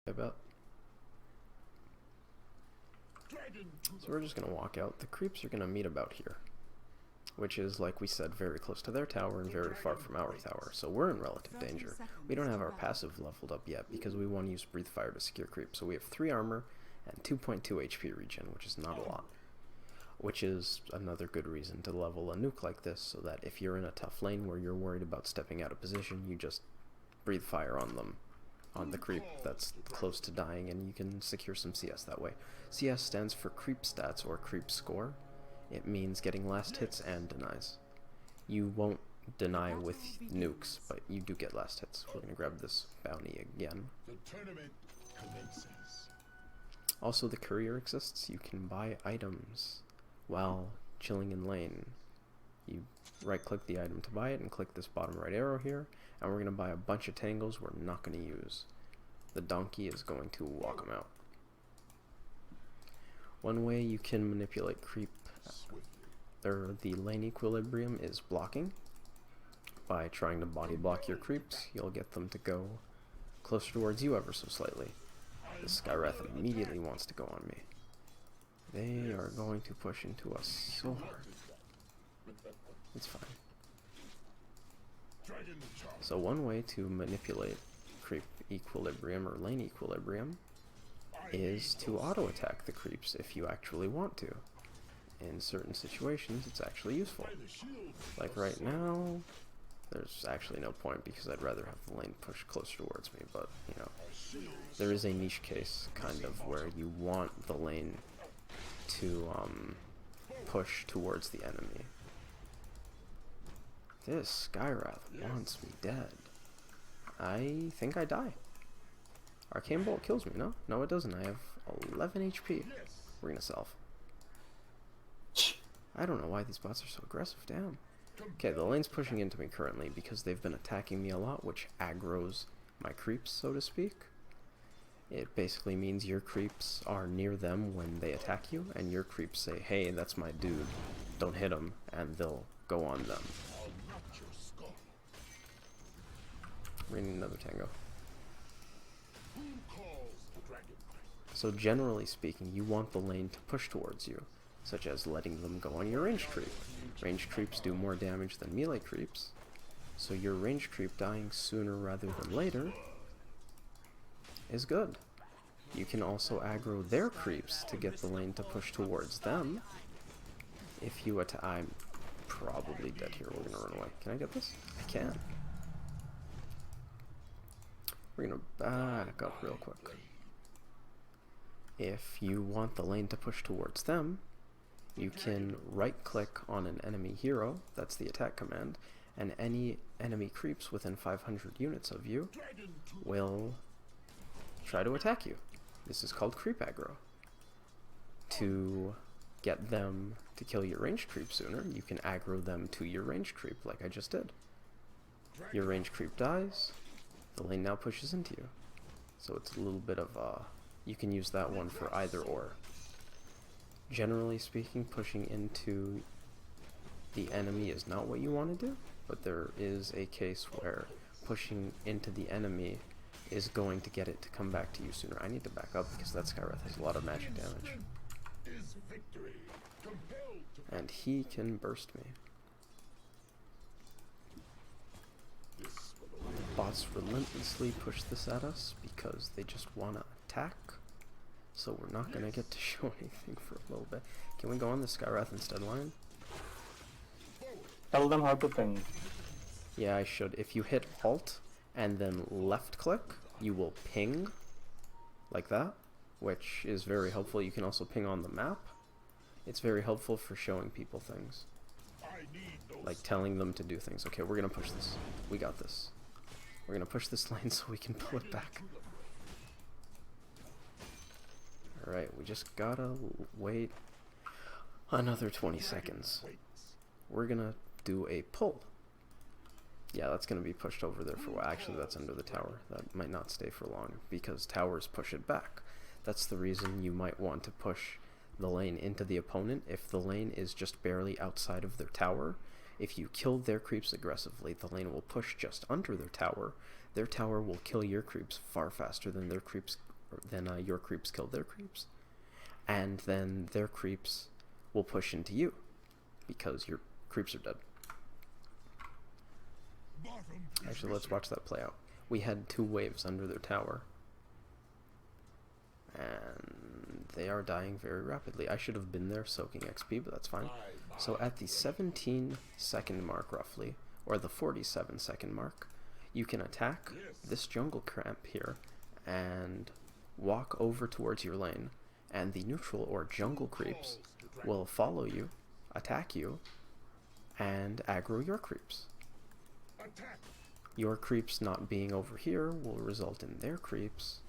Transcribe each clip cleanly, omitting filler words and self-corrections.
About. So we're just gonna walk out. The creeps are gonna meet about here, which is, like we said, very close to their tower and very far from our tower, so we're in relative danger. We don't have our passive leveled up yet because we want to use Breathe Fire to secure creep, so we have 3 armor and 2.2 HP regen, which is not a lot. Which is another good reason to level a nuke like this, so that if you're in a tough lane where you're worried about stepping out of position, you just Breathe Fire on them, on the creep that's close to dying, and you can secure some CS that way. CS stands for creep stats or creep score. It means getting last hits and denies. You won't deny with nukes, but you do get last hits. We're gonna grab this bounty again. The tournament commences. Also, the courier exists. You can buy items while chilling in lane. You right click the item to buy it and click this bottom right arrow here, and we're gonna buy a bunch of tangles we're not gonna use. The donkey is going to walk them out. One way you can manipulate creep or the lane equilibrium is blocking. By trying to body block your creeps, you'll get them to go closer towards you ever so slightly. The Skywrath immediately wants to go on me. They are going to push into us so hard. It's fine. So one way to manipulate creep equilibrium or lane equilibrium is to auto-attack the creeps if you actually want to. In certain situations, it's actually useful. Like right now, there's actually no point because I'd rather have the lane push closer towards me, but, you know, there is a niche case, kind of, where you want the lane to, push towards the enemy. This Skywrath wants me dead. I think I die. Arcane Bolt kills me, no? No, it doesn't. I have 11 HP. We're gonna self. I don't know why these bots are so aggressive, damn. Okay, the lane's pushing into me currently because they've been attacking me a lot, which aggroes my creeps, so to speak. It basically means your creeps are near them when they attack you, and your creeps say, hey, that's my dude, don't hit him, and they'll go on them. We need another tango. So generally speaking, you want the lane to push towards you, such as letting them go on your range creep. Range creeps do more damage than melee creeps, so your range creep dying sooner rather than later is good. You can also aggro their creeps to get the lane to push towards them. If you I'm probably dead here, we're gonna run away. Can I get this? I can. We're gonna back up real quick. If you want the lane to push towards them, you can right click on an enemy hero, that's the attack command, and any enemy creeps within 500 units of you will try to attack you. This is called creep aggro. To get them to kill your range creep sooner, you can aggro them to your range creep like I just did. Your range creep dies, the lane now pushes into you. So it's a little bit of you can use that one for either or. Generally speaking, pushing into the enemy is not what you want to do, but there is a case where pushing into the enemy is going to get it to come back to you sooner. I need to back up because that Skywrath has a lot of magic damage. And he can burst me. The bots relentlessly push this at us because they just want to attack. So we're not going to get to show anything for a little bit. Can we go on the Skywrath instead line? Tell them how to ping. Yeah, I should. If you hit Alt and then left click, you will ping like that, which is very helpful. You can also ping on the map. It's very helpful for showing people things. Like telling them to do things. Okay, we're going to push this. We got this. We're going to push this lane so we can pull it back. Alright, we just gotta wait another 20 seconds. We're gonna do a pull. Yeah, that's gonna be pushed over there for a while. Actually, that's under the tower. That might not stay for long because towers push it back. That's the reason you might want to push the lane into the opponent. If the lane is just barely outside of their tower, if you kill their creeps aggressively, the lane will push just under their tower. Their tower will kill your creeps far faster than their creeps your creeps kill their creeps, and then their creeps will push into you because your creeps are dead. Actually, let's watch that play out. We had 2 waves under their tower, and they are dying very rapidly. I should have been there soaking XP, but that's fine. So at the 17-second mark, roughly, or the 47-second mark, you can attack this jungle camp here and walk over towards your lane, and the neutral or jungle creeps will follow you, attack you, and aggro your creeps. Your creeps not being over here will result in their creeps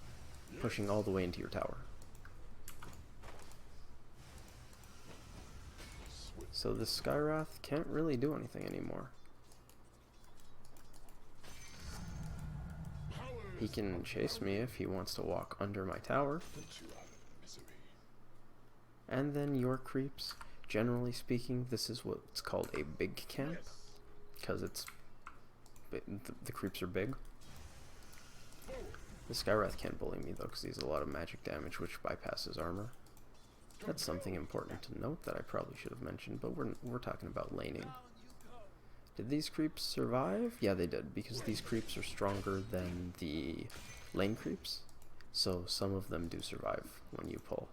pushing all the way into your tower. So this Skywrath can't really do anything anymore. He can chase me if he wants to walk under my tower. And then your creeps, generally speaking, this is what's called a big camp, because the creeps are big. The Skywrath can't bully me though, because he has a lot of magic damage which bypasses armor. That's something important to note that I probably should have mentioned, but we're talking about laning. Did these creeps survive? Yeah, they did, because these creeps are stronger than the lane creeps, so some of them do survive when you pull.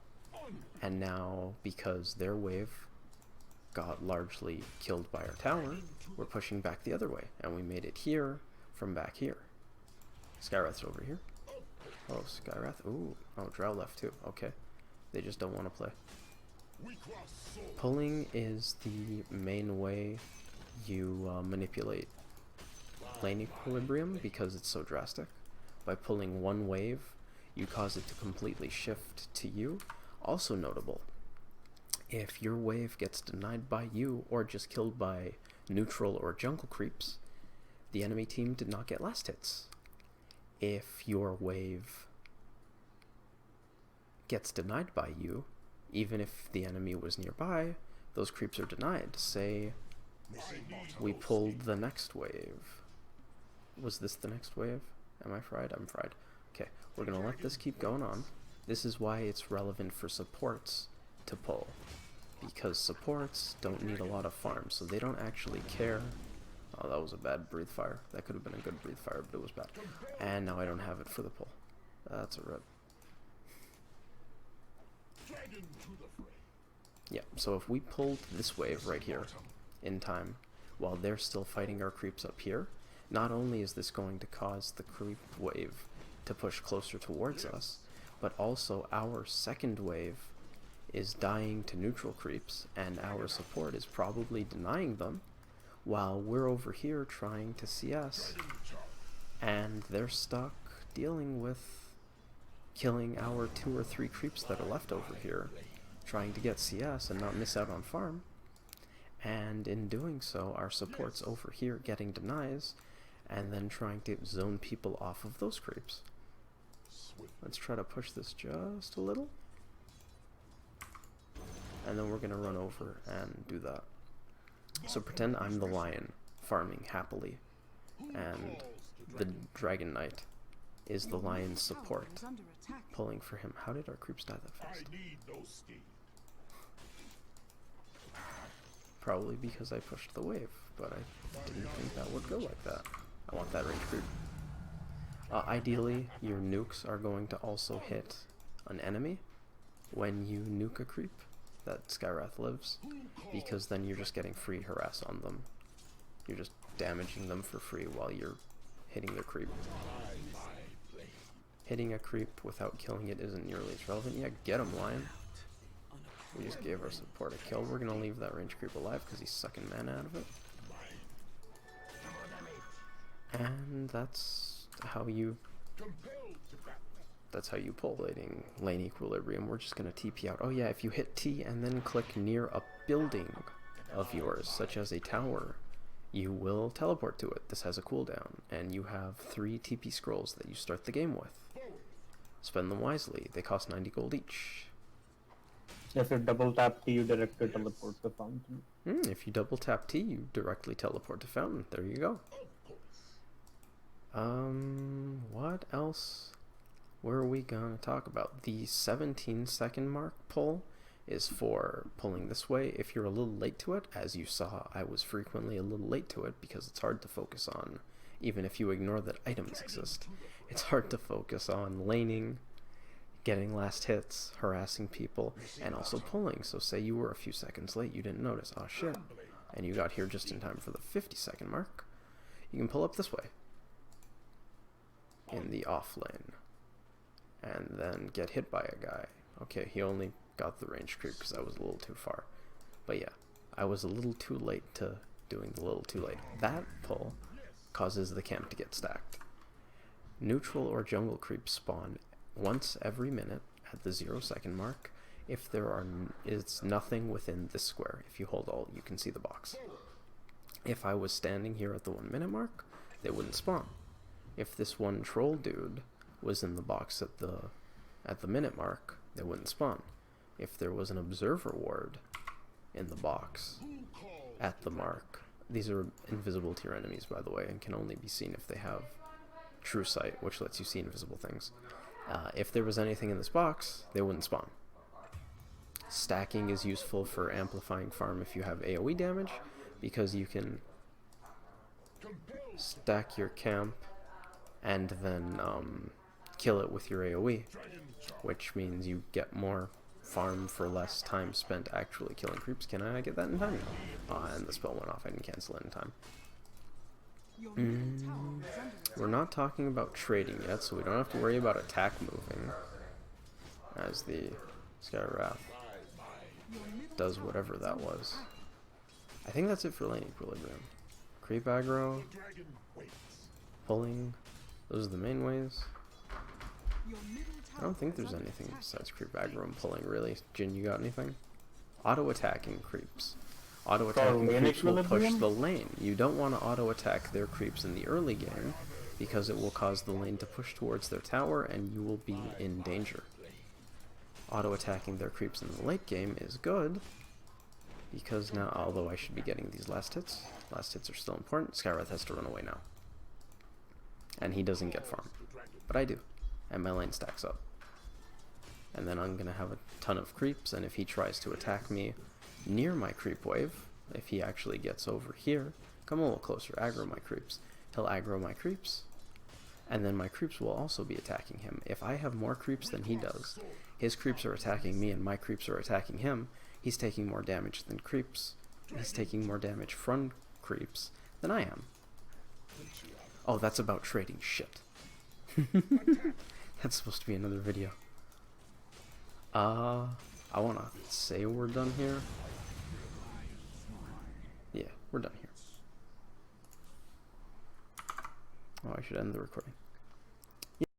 And now, because their wave got largely killed by our tower, we're pushing back the other way, and we made it here from back here. Skywrath's over here. Oh, Skywrath. Ooh. Oh, Drow left too. Okay. They just don't want to play. Pulling is the main way you manipulate lane equilibrium because it's so drastic. By pulling one wave, you cause it to completely shift to you. Also notable, if your wave gets denied by you or just killed by neutral or jungle creeps, the enemy team did not get last hits. If your wave gets denied by you, even if the enemy was nearby, those creeps are denied. Say we pulled the next wave. Was this the next wave? Am I fried? I'm fried. Okay, we're gonna let this keep going on. This is why it's relevant for supports to pull, because supports don't need a lot of farm, so they don't actually care. Oh, that was a bad breathe fire. That could have been a good breathe fire, but it was bad. And now I don't have it for the pull. That's a rip. Yeah, so if we pulled this wave right here in time, while they're still fighting our creeps up here, not only is this going to cause the creep wave to push closer towards us, but also our second wave is dying to neutral creeps, and our support is probably denying them, while we're over here trying to CS, and they're stuck dealing with killing our 2 or 3 creeps that are left over here, trying to get CS and not miss out on farm. And in doing so, our support's over here getting denies, and then trying to zone people off of those creeps. Let's try to push this just a little. And then we're going to run over and do that. So pretend I'm the lion, farming happily, and the Dragon Knight is the lion's support, pulling for him. How did our creeps die that fast? Probably because I pushed the wave, but I didn't think that would go like that. I want that range creep. Ideally, your nukes are going to also hit an enemy when you nuke a creep that Skywrath lives, because then you're just getting free harass on them. You're just damaging them for free while you're hitting their creep. Hitting a creep without killing it isn't nearly as relevant. Yeah, get him, Lion. We just gave our support a kill. We're gonna leave that range creep alive because he's sucking mana out of it. And that's how you pull lane equilibrium. We're just gonna TP out. Oh yeah, if you hit T and then click near a building of yours, such as a tower, you will teleport to it. This has a cooldown, and you have 3 TP scrolls that you start the game with. Spend them wisely. They cost 90 gold each. If you double tap T, you directly teleport to fountain. If you double tap T, you directly teleport to fountain. There you go. What else Where are we gonna talk about? The 17-second mark pull is for pulling this way if you're a little late to it. As you saw, I was frequently a little late to it because it's hard to focus on, even if you ignore that items exist. It's hard to focus on laning, getting last hits, harassing people, and also pulling. So say you were a few seconds late, you didn't notice, oh shit, and you got here just in time for the 50-second mark. You can pull up this way in the off lane and then get hit by a guy. Okay, he only got the range creep because I was a little too far. But yeah, I was a little too late to doing the little too late. That pull causes the camp to get stacked. Neutral or jungle creeps spawn once every minute at the 0-second mark if there is nothing within this square. If you hold Alt, you can see the box. If I was standing here at the 1-minute mark, they wouldn't spawn. If this one troll dude was in the box at the minute mark, they wouldn't spawn. If there was an observer ward in the box at the mark, these are invisible to your enemies, by the way, and can only be seen if they have True Sight, which lets you see invisible things. If there was anything in this box, they wouldn't spawn. Stacking is useful for amplifying farm if you have AoE damage, because you can stack your camp and then kill it with your AoE, which means you get more farm for less time spent actually killing creeps. Can I get that in time? And the spell went off. I didn't cancel it in time. We're not talking about trading yet, so we don't have to worry about attack moving as the Skywrath does whatever that was. I think that's it for lane equilibrium. Creep aggro, pulling, those are the main ways. I don't think there's anything besides creep aggro and pulling, really. Jin, you got anything? Auto-attacking creeps. Auto-attacking creeps will push the lane. You don't want to auto-attack their creeps in the early game, because it will cause the lane to push towards their tower and you will be in danger. Auto-attacking their creeps in the late game is good, because now, although I should be getting these last hits are still important. Skywrath has to run away now. And he doesn't get farm. But I do. And my lane stacks up. And then I'm going to have a ton of creeps, and if he tries to attack me near my creep wave, if he actually gets over here, come a little closer, aggro my creeps. He'll aggro my creeps, and then my creeps will also be attacking him. If I have more creeps than he does, his creeps are attacking me and my creeps are attacking him, he's taking more damage than creeps. He's taking more damage from creeps than I am. Oh, that's about trading shit. That's supposed to be another video. I wanna say we're done here. Yeah, we're done here. Oh, I should end the recording.